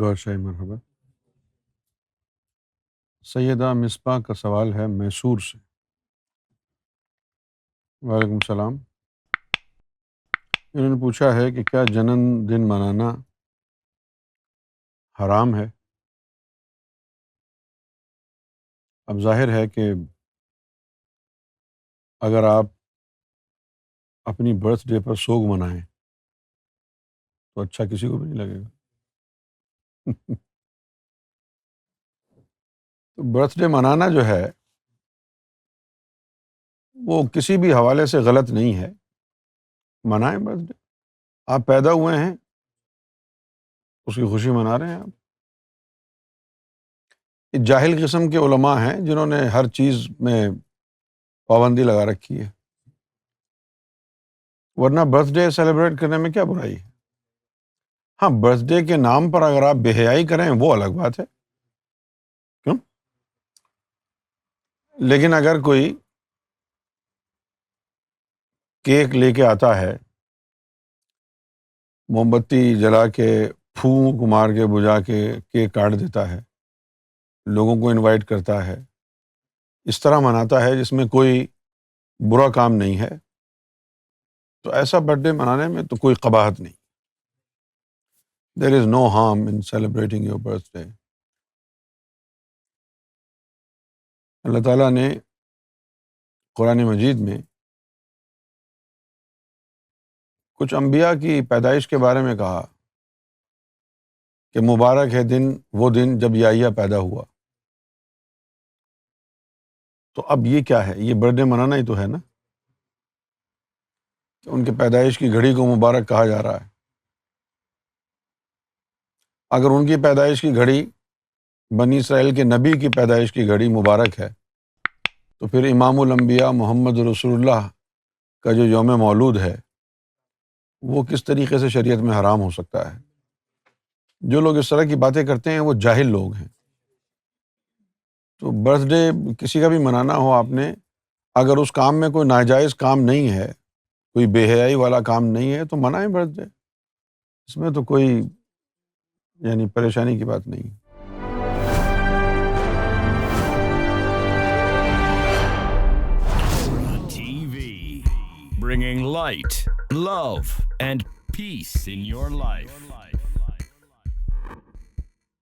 گور شاہی مرحبا۔ سیدہ مصباح کا سوال ہے میسور سے۔ وعلیکم السلام۔ انہوں نے پوچھا ہے کہ کیا جنم دن منانا حرام ہے؟ اب ظاہر ہے کہ اگر آپ اپنی برتھ ڈے پر سوگ منائیں تو اچھا کسی کو بھی نہیں لگے گا۔ تو برتھ ڈے منانا جو ہے وہ کسی بھی حوالے سے غلط نہیں ہے، منائیں برتھ ڈے۔ آپ پیدا ہوئے ہیں، اس کی خوشی منا رہے ہیں آپ۔ یہ جاہل قسم کے علماء ہیں جنہوں نے ہر چیز میں پابندی لگا رکھی ہے، ورنہ برتھ ڈے سیلیبریٹ کرنے میں کیا برائی ہے؟ ہاں، برتھ ڈے کے نام پر اگر آپ بے حیائی کریں وہ الگ بات ہے، کیوں؟ لیکن اگر کوئی کیک لے کے آتا ہے، موم بتی جلا کے پھونک مار کے بجھا کے کیک کاٹ دیتا ہے، لوگوں کو انوائٹ کرتا ہے، اس طرح مناتا ہے جس میں کوئی برا کام نہیں ہے، تو ایسا برتھ ڈے منانے میں تو کوئی قباحت نہیں۔ There is no harm in celebrating your birthday۔ اللہ تعالیٰ نے قرآن مجید میں کچھ انبیاء کی پیدائش کے بارے میں کہا کہ مبارک ہے وہ دن جب یحییٰ پیدا ہوا۔ تو اب یہ کیا ہے؟ یہ برتھ ڈے منانا ہی تو ہے نا، کہ ان کے پیدائش کی گھڑی کو مبارک کہا جا رہا ہے۔ اگر ان کی پیدائش کی گھڑی بنی اسرائیل کے نبی کی پیدائش کی گھڑی مبارک ہے، تو پھر امام الانبیاء محمد رسول اللہ کا جو یوم مولود ہے وہ کس طریقے سے شریعت میں حرام ہو سکتا ہے؟ جو لوگ اس طرح کی باتیں کرتے ہیں وہ جاہل لوگ ہیں۔ تو برتھ ڈے کسی کا بھی منانا ہو آپ نے، اگر اس کام میں کوئی ناجائز کام نہیں ہے، کوئی بے حیائی والا کام نہیں ہے، تو منائیں برتھ ڈے، اس میں تو کوئی پریشانی کی بات نہیں۔ TV, bringing light, love, and peace in your life.